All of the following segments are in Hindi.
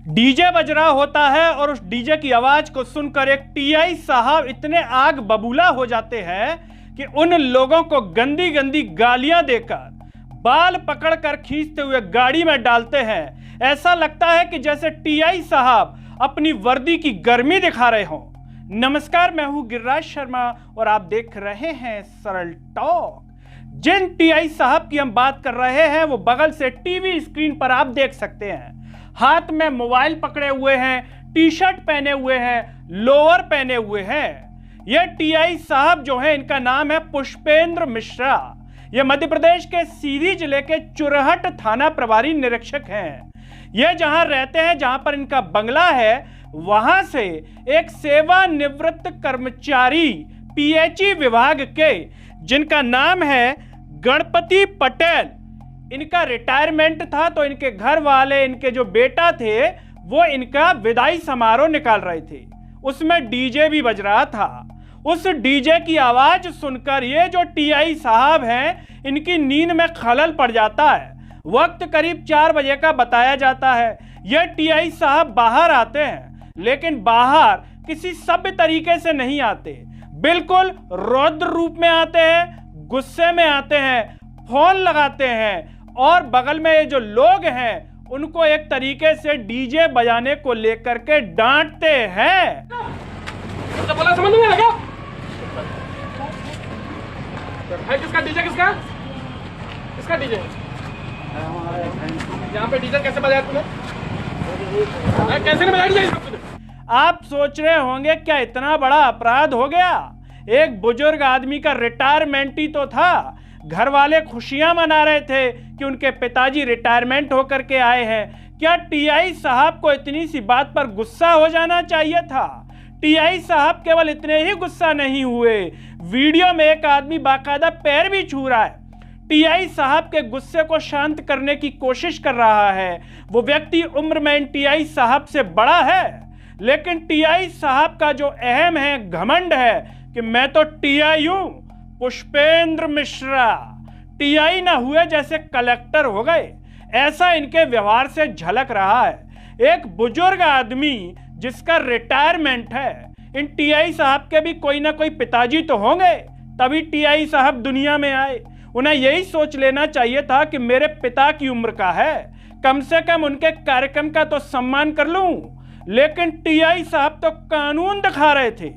डीजे बज रहा होता है और उस डीजे की आवाज को सुनकर एक टीआई साहब इतने आग बबूला हो जाते हैं कि उन लोगों को गंदी गंदी गालियां देकर बाल पकड़कर खींचते हुए गाड़ी में डालते हैं। ऐसा लगता है कि जैसे टीआई साहब अपनी वर्दी की गर्मी दिखा रहे हों। नमस्कार, मैं हूं गिरिराज शर्मा और आप देख रहे हैं सरल टॉक। जिन टीआई साहब की हम बात कर रहे हैं वो बगल से टीवी स्क्रीन पर आप देख सकते हैं। हाथ में मोबाइल पकड़े हुए हैं, टी शर्ट पहने हुए हैं, लोअर पहने हुए हैं। ये टीआई साहब जो है, इनका नाम है पुष्पेंद्र मिश्रा। ये मध्य प्रदेश के सीधी जिले के चुरहट थाना प्रभारी निरीक्षक हैं। ये जहां रहते हैं, जहां पर इनका बंगला है, वहां से एक सेवानिवृत्त कर्मचारी पीएचई विभाग के, जिनका नाम है गणपति पटेल, इनका रिटायरमेंट था, तो इनके घर वाले, इनके जो बेटा थे, वो इनका विदाई समारोह निकाल रहे थे। उसमें डीजे भी बज रहा था। उस डीजे की आवाज सुनकर ये जो टीआई साहब हैं, इनकी नींद में खलल पड़ जाता है। वक्त करीब 4 बजे का बताया जाता है। ये टीआई साहब बाहर आते हैं, लेकिन बाहर किसी सभ्य तरीके से नहीं आते, बिल्कुल रौद्र रूप में आते हैं, गुस्से में आते हैं, फोन लगाते हैं और बगल में ये जो लोग हैं उनको एक तरीके से डीजे बजाने को लेकर के डांटते हैं। तो बोला समझ में आया क्या? है किसका डीजे? किसका डीजे? यहाँ पे डीजे कैसे बजाया तूने? कैसे नहीं बजाया डीजे? आप सोच रहे होंगे क्या इतना बड़ा अपराध हो गया? एक बुजुर्ग आदमी का रिटायरमेंट ही तो था। घर वाले खुशियां मना रहे थे कि उनके पिताजी रिटायरमेंट होकर के आए हैं। क्या टीआई साहब को इतनी सी बात पर गुस्सा हो जाना चाहिए था? टीआई साहब केवल इतने ही गुस्सा नहीं हुए, वीडियो में एक आदमी बाकायदा पैर भी छू रहा है। टीआई साहब के गुस्से को शांत करने की कोशिश कर रहा है। वो व्यक्ति उम्र में इन टीआई साहब से बड़ा है, लेकिन टीआई साहब का जो अहम है, घमंड है कि मैं तो टीआई हूं, पुष्पेंद्र मिश्रा। टीआई ना हुए जैसे कलेक्टर हो गए, ऐसा इनके व्यवहार से झलक रहा है। एक बुजुर्ग आदमी जिसका रिटायरमेंट है, इन टीआई साहब के भी कोई ना कोई पिताजी तो होंगे, तभी टीआई साहब दुनिया में आए। उन्हें यही सोच लेना चाहिए था कि मेरे पिता की उम्र का है, कम से कम उनके कार्यक्रम का तो सम्मान कर लूं। लेकिन टीआई साहब तो कानून दिखा रहे थे।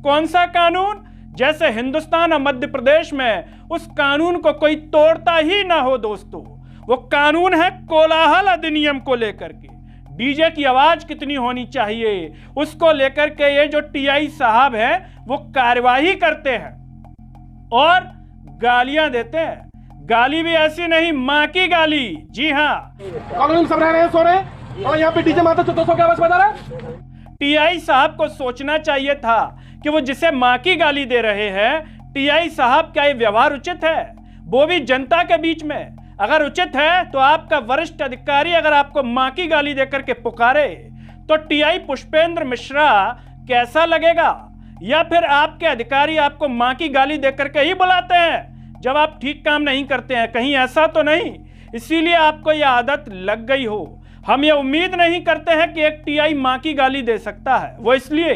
कौन सा कानून? जैसे हिंदुस्तान और मध्य प्रदेश में उस कानून को कोई तोड़ता ही ना हो दोस्तों। वो कानून है कोलाहल अधिनियम को लेकर के। डीजे की आवाज कितनी होनी चाहिए, उसको लेकर के ये जो टीआई साहब हैं वो कार्यवाही करते हैं और गालियां देते हैं। गाली भी ऐसी नहीं, मां की गाली। जी हाँ, कॉलोनी में सब रह रहे हैं, सो रहे हैं और यहाँ पे डीजे माता चुतों की आवाज बजा रहा है। टीआई साहब को सोचना चाहिए था कि वो जिसे मां की गाली दे रहे हैं, टीआई साहब, क्या ये व्यवहार उचित है? वो भी जनता के बीच में। अगर उचित है तो आपका वरिष्ठ अधिकारी अगर आपको मां की गाली देकर के पुकारे तो टीआई पुष्पेंद्र मिश्रा कैसा लगेगा? या फिर आपके अधिकारी आपको मां की गाली देकर के ही बुलाते हैं जब आप ठीक काम नहीं करते हैं? कहीं ऐसा तो नहीं, इसीलिए आपको यह आदत लग गई हो। हम ये उम्मीद नहीं करते हैं कि एक टीआई मां की गाली दे सकता है। वो इसलिए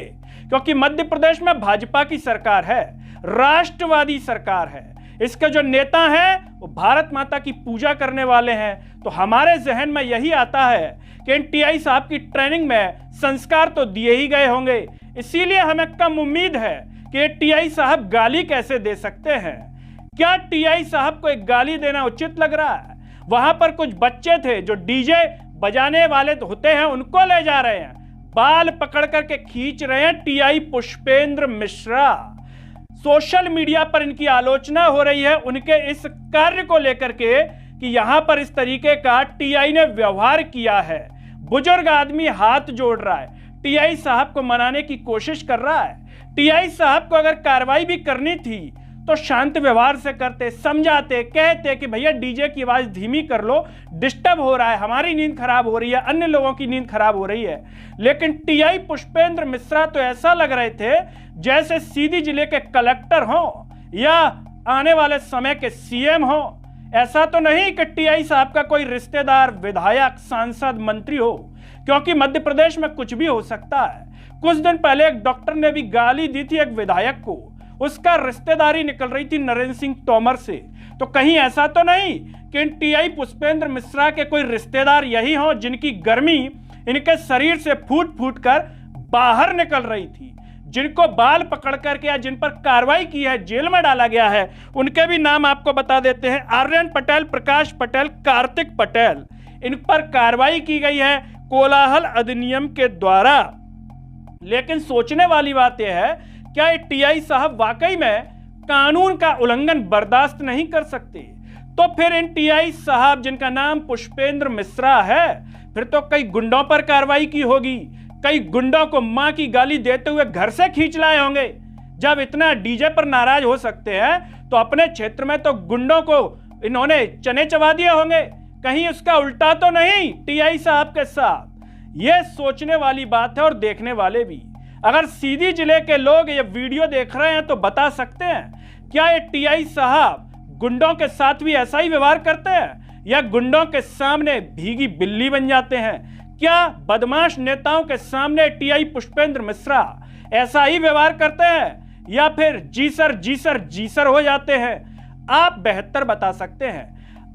क्योंकि मध्य प्रदेश में भाजपा की सरकार है, राष्ट्रवादी सरकार है। इसके जो नेता हैं वो भारत माता की पूजा करने वाले हैं। तो हमारे जहन में यही आता है कि इन टीआई साहब की ट्रेनिंग में संस्कार तो दिए ही गए होंगे। इसीलिए हमें कम उम्मीद है कि टीआई साहब गाली कैसे दे सकते हैं। क्या टीआई साहब को एक गाली देना उचित लग रहा है? वहां पर कुछ बच्चे थे जो डीजे बजाने वाले तो होते हैं, उनको ले जा रहे हैं, बाल पकड़ करके खींच रहे हैं TI Pushpendra Mishra. Social media पर इनकी आलोचना हो रही है उनके इस कार्य को लेकर के कि यहां पर इस तरीके का टीआई ने व्यवहार किया है। बुजुर्ग आदमी हाथ जोड़ रहा है, टीआई साहब को मनाने की कोशिश कर रहा है। टीआई साहब को अगर कार्रवाई भी करनी थी तो शांत व्यवहार से करते, समझाते, कहते कि भैया डीजे की आवाज धीमी कर लो, डिस्टर्ब हो रहा है, हमारी नींद खराब हो रही है, अन्य लोगों की नींद खराब हो रही है। लेकिन टीआई पुष्पेंद्र मिश्रा तो ऐसा लग रहे थे जैसे सीधी जिले के कलेक्टर हो या आने वाले समय के सीएम हो। ऐसा तो नहीं कि टीआई साहब का कोई रिश्तेदार, विधायक, सांसद, मंत्री हो, क्योंकि मध्य प्रदेश में कुछ भी हो सकता है। कुछ दिन पहले एक डॉक्टर ने भी गाली दी थी एक विधायक को, उसका रिश्तेदारी निकल रही थी नरेंद्र सिंह तोमर से। तो कहीं ऐसा तो नहीं कि इन टीआई पुष्पेंद्र मिश्रा के कोई रिश्तेदार यही हों जिनकी गर्मी इनके शरीर से फूट फूट कर बाहर निकल रही थी, जिनको बाल पकड़ करके या जिन पर कार्रवाई की है, जेल में डाला गया है। उनके भी नाम आपको बता देते हैं, आर्यन पटेल, प्रकाश पटेल, कार्तिक पटेल। इन पर कार्रवाई की गई है कोलाहल अधिनियम के द्वारा। लेकिन सोचने वाली बात यह है, क्या ये टीआई साहब वाकई में कानून का उल्लंघन बर्दाश्त नहीं कर सकते? तो फिर इन टीआई साहब जिनका नाम पुष्पेंद्र मिश्रा है, फिर तो कई गुंडों पर कार्रवाई की होगी, कई गुंडों को मां की गाली देते हुए घर से खींच लाए होंगे। जब इतना डीजे पर नाराज हो सकते हैं तो अपने क्षेत्र में तो गुंडों को इन्होंने चने चबा दिए होंगे। कहीं उसका उल्टा तो नहीं टीआई साहब के साथ? यह सोचने वाली बात है। और देखने वाले भी, अगर सीधी जिले के लोग ये वीडियो देख रहे हैं तो बता सकते हैं, क्या ये टीआई साहब गुंडों के साथ भी ऐसा ही व्यवहार करते हैं या गुंडों के सामने भीगी बिल्ली बन जाते हैं? क्या बदमाश नेताओं के सामने टीआई पुष्पेंद्र मिश्रा ऐसा ही व्यवहार करते हैं या फिर जीसर हो जाते हैं? आप बेहतर बता सकते हैं।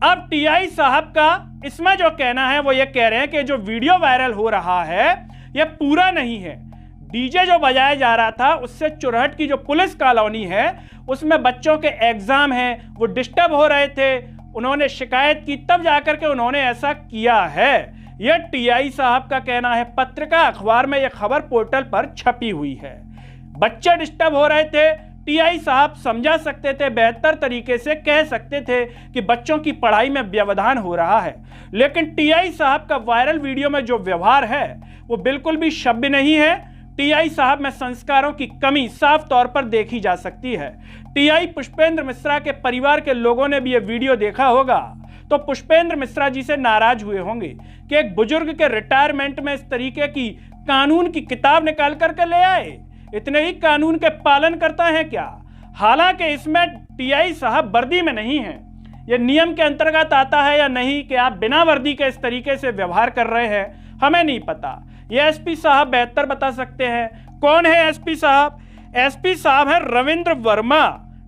अब टीआई साहब का इसमें जो कहना है वो ये कह रहे हैं कि जो वीडियो वायरल हो रहा है ये पूरा नहीं है। डीजे जो बजाया जा रहा था उससे चुरहट की जो पुलिस कॉलोनी है उसमें बच्चों के एग्जाम हैं, वो डिस्टर्ब हो रहे थे, उन्होंने शिकायत की, तब जाकर के उन्होंने ऐसा किया है। यह टीआई साहब का कहना है। पत्रिका अखबार में यह खबर पोर्टल पर छपी हुई है। बच्चे डिस्टर्ब हो रहे थे, टीआई साहब समझा सकते थे, बेहतर तरीके से कह सकते थे कि बच्चों की पढ़ाई में व्यवधान हो रहा है। लेकिन टीआई साहब का वायरल वीडियो में जो व्यवहार है वो बिल्कुल भी सभ्य नहीं है। टीआई साहब में संस्कारों की कमी साफ तौर पर देखी जा सकती है। टीआई पुष्पेंद्र मिश्रा के परिवार के लोगों ने भी यह वीडियो देखा होगा तो पुष्पेंद्र मिश्रा जी से नाराज हुए होंगे कि एक बुजुर्ग के रिटायरमेंट में इस तरीके की कानून की किताब निकाल करके ले आए। इतने ही कानून के पालन करता है क्या? हालांकि इसमें टीआई साहब वर्दी में नहीं है, यह नियम के अंतर्गत आता है या नहीं कि आप बिना वर्दी के इस तरीके से व्यवहार कर रहे हैं, हमें नहीं पता। ये एसपी साहब बेहतर बता सकते हैं। कौन है एसपी साहब? एसपी साहब है रविंद्र वर्मा,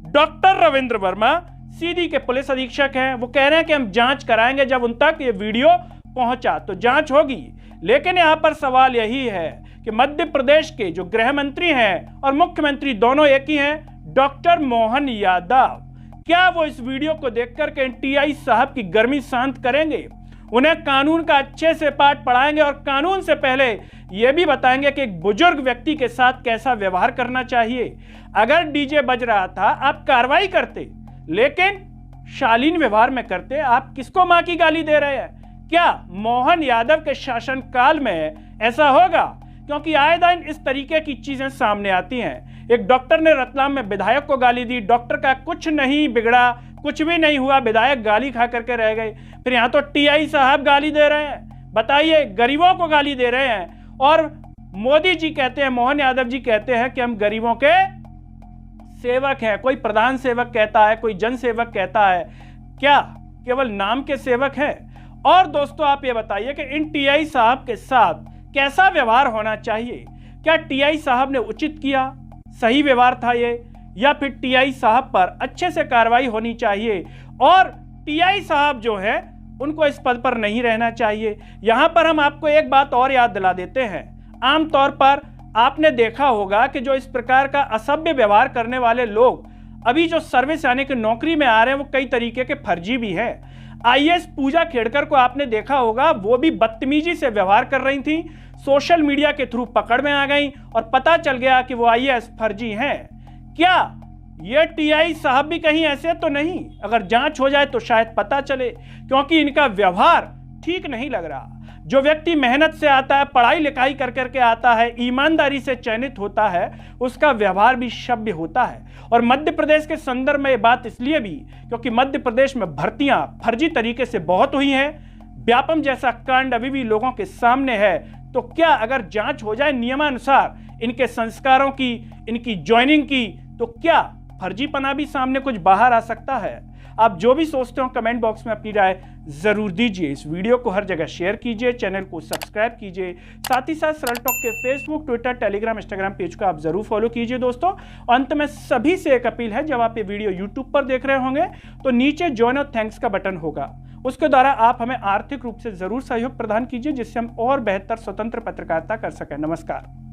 डॉक्टर रविंद्र वर्मा, सीधी के पुलिस अधीक्षक हैं। वो कह रहे हैं कि हम जांच कराएंगे, जब उन तक ये वीडियो पहुंचा तो जांच होगी। लेकिन यहां पर सवाल यही है कि मध्य प्रदेश के जो गृह मंत्री हैं और मुख्यमंत्री दोनों एक ही हैं, डॉक्टर मोहन यादव, क्या वो इस वीडियो को देखकर के टीआई साहब की गर्मी शांत करेंगे? उन्हें कानून का अच्छे से पाठ पढ़ाएंगे और कानून से पहले यह भी बताएंगे कि एक बुजुर्ग व्यक्ति के साथ कैसा व्यवहार करना चाहिए। अगर डीजे बज रहा था आप कार्रवाई करते, लेकिन शालीन व्यवहार में करते। आप किसको मां की गाली दे रहे हैं? क्या मोहन यादव के शासनकाल में ऐसा होगा? क्योंकि आए दिन इस तरीके की चीजें सामने आती हैं। एक डॉक्टर ने रतलाम में विधायक को गाली दी, डॉक्टर का कुछ नहीं बिगड़ा, कुछ भी नहीं हुआ, विधायक गाली खा करके रह गए। फिर यहाँ तो टीआई साहब गाली दे रहे हैं। बताइए, गरीबों को गाली दे रहे हैं और मोदी जी कहते हैं, मोहन यादव जी कहते हैं कि हम गरीबों के सेवक हैं। कोई प्रधान सेवक कहता है, कोई जन सेवक कहता है, क्या केवल नाम के सेवक हैं? और दोस्तों आप ये बताइए कि इन टीआई साहब के साथ कैसा व्यवहार होना चाहिए? क्या टीआई साहब ने उचित किया, सही व्यवहार था ये, या फिर टीआई साहब पर अच्छे से कार्रवाई होनी चाहिए और टीआई साहब जो है उनको इस पद पर नहीं रहना चाहिए? यहां पर हम आपको एक बात और याद दिला देते हैं। आमतौर पर आपने देखा होगा कि जो इस प्रकार का असभ्य व्यवहार करने वाले लोग अभी जो सर्विस यानी कि नौकरी में आ रहे हैं वो कई तरीके के फर्जी भी हैं। आईएएस पूजा खेड़कर को आपने देखा होगा, वो भी बदतमीजी से व्यवहार कर रही थी, सोशल मीडिया के थ्रू पकड़ में आ गई और पता चल गया कि वो आईएएस फर्जी हैं। क्या ये टीआई साहब भी कहीं ऐसे तो नहीं? अगर जांच हो जाए तो शायद पता चले, क्योंकि इनका व्यवहार ठीक नहीं लग रहा। जो व्यक्ति मेहनत से आता है, पढ़ाई लिखाई कर करके आता है, ईमानदारी से चयनित होता है, उसका व्यवहार भी सभ्य होता है। और मध्य प्रदेश के संदर्भ में ये बात इसलिए भी क्योंकि मध्य प्रदेश में भर्तियां फर्जी तरीके से बहुत हुई हैं। व्यापम जैसा कांड अभी भी लोगों के सामने है। तो क्या अगर जांच हो जाए नियमानुसार इनके संस्कारों की, इनकी ज्वाइनिंग की, तो क्या फर्जीपना भी सामने कुछ बाहर आ सकता है? आप जो भी सोचते हो कमेंट बॉक्स में अपनी राय जरूर दीजिए। इस वीडियो को हर जगह शेयर कीजिए, चैनल को सब्सक्राइब कीजिए, साथ ही साथ सरल टॉक के Facebook, Twitter, Telegram, Instagram page को आप जरूर फॉलो कीजिए दोस्तों। अंत में सभी से एक अपील है, जब आप ये वीडियो यूट्यूब पर देख रहे होंगे तो नीचे जॉइन और थैंक्स का बटन होगा, उसके द्वारा आप हमें आर्थिक रूप से जरूर सहयोग प्रदान कीजिए, जिससे हम और बेहतर स्वतंत्र पत्रकारिता कर सकें। नमस्कार।